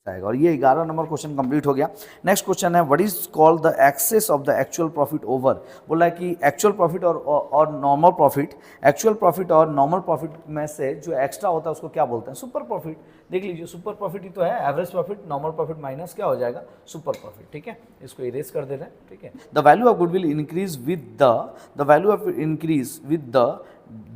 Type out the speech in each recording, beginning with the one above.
आएगा। और ये 11 नंबर क्वेश्चन कंप्लीट हो गया। नेक्स्ट क्वेश्चन है what is called the excess of the actual profit over. बोला है कि एक्चुअल प्रॉफिट और नॉर्मल प्रॉफिट, एक्चुअल प्रॉफिट और नॉर्मल प्रॉफिट में से जो एक्स्ट्रा होता है उसको क्या बोलते हैं? Super profit. देख लीजिए सुपर प्रॉफिट ही तो है, average profit normal profit minus क्या हो जाएगा? Super profit. ठीक है, इसको इरेज कर दे रहे हैं। ठीक है, the value of goodwill increase with the value of increase with the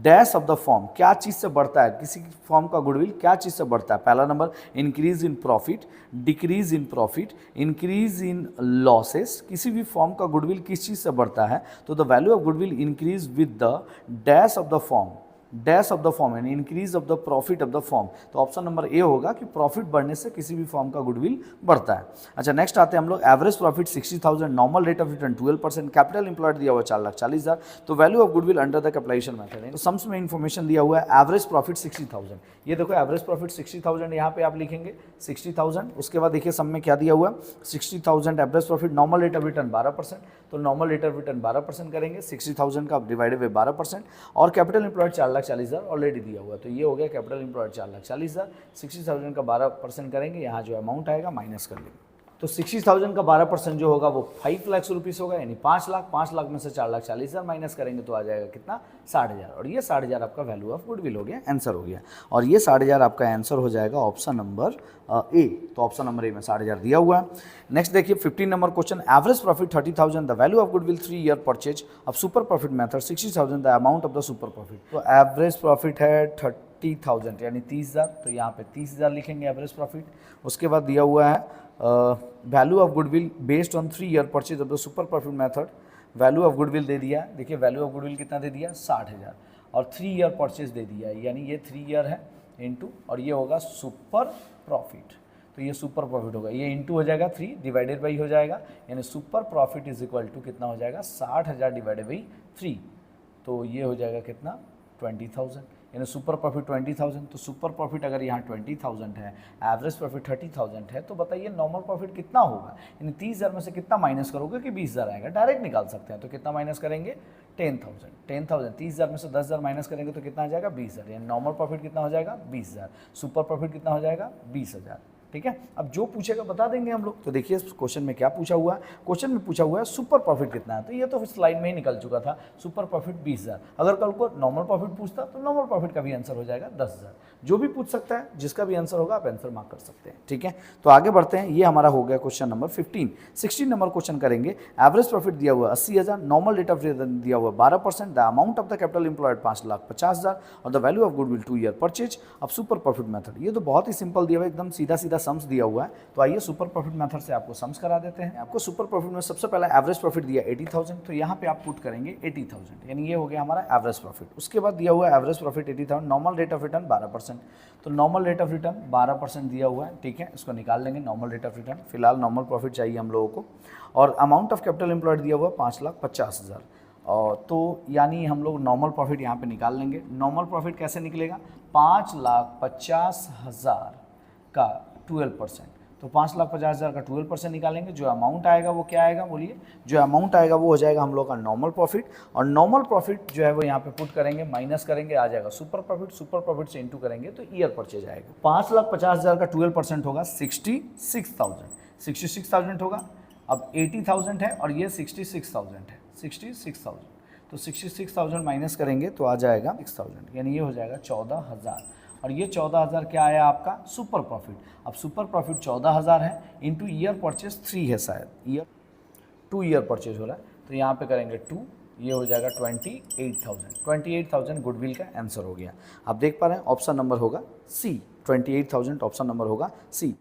dash of the form. क्या चीज से बढ़ता है? किसी फॉर्म का गुडविल क्या चीज से बढ़ता है? पहला number increase in profit, decrease in profit, increase in losses. किसी भी फॉर्म का गुडविल किस चीज से बढ़ता है? तो the value of goodwill increase with the dash of the form, dash of the form and increase of the profit of the form. तो ऑप्शन नंबर ए होगा कि प्रॉफिट बढ़ने से किसी भी फॉर्म का गुडविल बढ़ता है। अच्छा, नेक्स्ट आते हैं हम लोग average profit 60,000, normal rate of return 12%, capital employed दिया हुआ 4,40,000। तो value of goodwill under the capitalisation method है। तो सम्स में इन्फॉर्मेशन दिया हुआ है एवरेज प्रॉफिट 60,000। ये देखो एवरेज प्रॉफिट 60,000 यहाँ पे आप लिखेंगे 60,000। उसके बाद देखिए सम में क्या दिया हुआ है? 60,000 average profit, normal rate of return 12%। तो नॉर्मल रेट ऑफ रिटर्न 12% करेंगे, 60,000 का डिवाइडेड बाय 12%। और कैपिटल एम्प्लॉयड 4,40,000 ऑलरेडी दिया हुआ है। तो ये हो गया कैपिटल एम्प्लॉयड 4,40,000। 60,000 का 12% करेंगे, यहाँ जो अमाउंट आएगा माइनस कर लेंगे। तो 60,000 का 12% जो होगा वो 5 लाख रुपीस होगा, यानी 5 लाख। 5 लाख में से 4,40,000 माइनस करेंगे तो आ जाएगा कितना? 60,000। और ये 60,000 आपका वैल्यू ऑफ गुडविल हो गया, आंसर हो गया। और ये 60,000 आपका आंसर हो जाएगा ऑप्शन नंबर ए। तो ऑप्शन नंबर ए में 60,000 दिया हुआ है। नेक्स्ट देखिए 15 number question, average profit 30,000, the value of goodwill 3 year purchase of super profit method 60,000, the amount of the super profit. तो एवरेज प्रॉफिट है 30,000 यानी 30,000। तो यहाँ पे 30,000 लिखेंगे एवरेज प्रॉफिट। उसके बाद दिया हुआ है value of goodwill based on 3 year purchase of the super profit method. Value of goodwill दे दिया, देखिए वैल्यू ऑफ गुडविल कितना दे दिया? 60,000। और 3 ईयर परचेज दे दिया, यानी ये 3 ईयर है इंटू, और ये होगा सुपर प्रॉफिट। तो ये सुपर प्रॉफिट होगा, ये इंटू हो जाएगा 3 डिवाइडेड बाई हो जाएगा, यानी super profit is equal to कितना हो जाएगा? 60,000 डिवाइडेड बाई 3। तो ये हो जाएगा कितना? 20,000, यानी सुपर प्रॉफिट 20,000। तो सुपर प्रॉफिट अगर यहाँ 20,000 है, एवरेज प्रॉफिट 30,000 है, तो बताइए नॉर्मल प्रॉफिट कितना होगा? यानी 30,000 में से कितना माइनस करोगे कि 20,000 आएगा? डायरेक्ट निकाल सकते हैं। तो कितना माइनस करेंगे? 10,000। 10,000 30,000 में से 10,000 माइनस करेंगे तो कितना आ जाएगा? 20,000। यानी नॉर्मल प्रॉफिट कितना हो जाएगा? 20,000। सुपर प्रॉफिट कितना हो जाएगा? 20,000। ठीक है, अब जो पूछेगा बता देंगे हम लोग। तो देखिए क्वेश्चन में क्या पूछा हुआ है? क्वेश्चन में पूछा हुआ है सुपर प्रॉफिट कितना है। तो ये तो स्लाइड में ही निकल चुका था, सुपर प्रॉफिट 20,000। अगर कल को नॉर्मल प्रॉफिट पूछता तो नॉर्मल प्रॉफिट का भी आंसर हो जाएगा 10,000। जो भी पूछ सकता है, जिसका भी आंसर होगा आप आंसर मार्क कर सकते हैं। ठीक है, तो आगे बढ़ते हैं। ये हमारा हो गया क्वेश्चन नंबर 15। 16 नंबर क्वेश्चन करेंगे, एवरेज प्रॉफिट दिया हुआ 80,000, नॉर्मल रेट ऑफ रिटर्न दिया हुआ 12%, the amount of the capital employed 5,50,000 और the value of goodwill 2 year purchase अब सुपर प्रॉफिट मेथड। ये तो बहुत ही सिंपल दिया हुआ है, एकदम सीधा सीधा सम्स दिया हुआ है। तो आइए सुपर प्रॉफिट मेथड से आपको सम्स करा देते हैं। आपको सुपर प्रॉफिट में सबसे पहला एवरेज प्रॉफिट दिया 80,000, तो यहाँ पे आप पुट करेंगे 80,000, यानी ये हो गया हमारा एवरेज प्रॉफिट। उसके बाद दिया हुआ है average profit 80,000, normal rate of return 12%। तो नॉर्मल रेट ऑफ रिटर्न 12% दिया हुआ है। ठीक है, इसको निकाल लेंगे नॉर्मल रेट ऑफ रिटर्न। फिलहाल नॉर्मल प्रॉफिट चाहिए हम लोगों को। और अमाउंट ऑफ कैपिटल एम्प्लॉयड दिया हुआ 5,50,000। और तो यानी हम लोग नॉर्मल प्रॉफिट यहाँ पे निकाल लेंगे। नॉर्मल प्रॉफिट कैसे निकलेगा? 5,50,000 का 12%। तो 5,50,000 का 12% निकालेंगे। जो अमाउंट आएगा वो क्या आएगा? बोलिए। जो अमाउंट आएगा वो हो जाएगा हम लोग का नॉर्मल प्रॉफिट। और नॉर्मल प्रॉफिट जो है वो यहाँ पे पुट करेंगे, माइनस करेंगे, आ जाएगा सुपर प्रॉफिट। सुपर प्रॉफिट से इंटू करेंगे तो ईयर परचेज आएगा। 5,50,000 का 12% होगा 66,000। 66,000 होगा। अब 80,000 है और ये 66,000 है। 66,000, तो 66,000 माइनस करेंगे तो आ जाएगा 6,000, यानी ये हो जाएगा 14,000। और ये 14,000 क्या आया आपका? Super profit. अब सुपर प्रॉफिट 14,000 है इंटू ईयर परचेज 3 है, शायद ईयर 2 ईयर परचेज हो रहा है। तो यहाँ पे करेंगे 2, ये हो जाएगा 28,000। 28,000 गुडविल का आंसर हो गया। आप देख पा रहे हैं ऑप्शन नंबर होगा सी। 28,000 ऑप्शन नंबर होगा सी।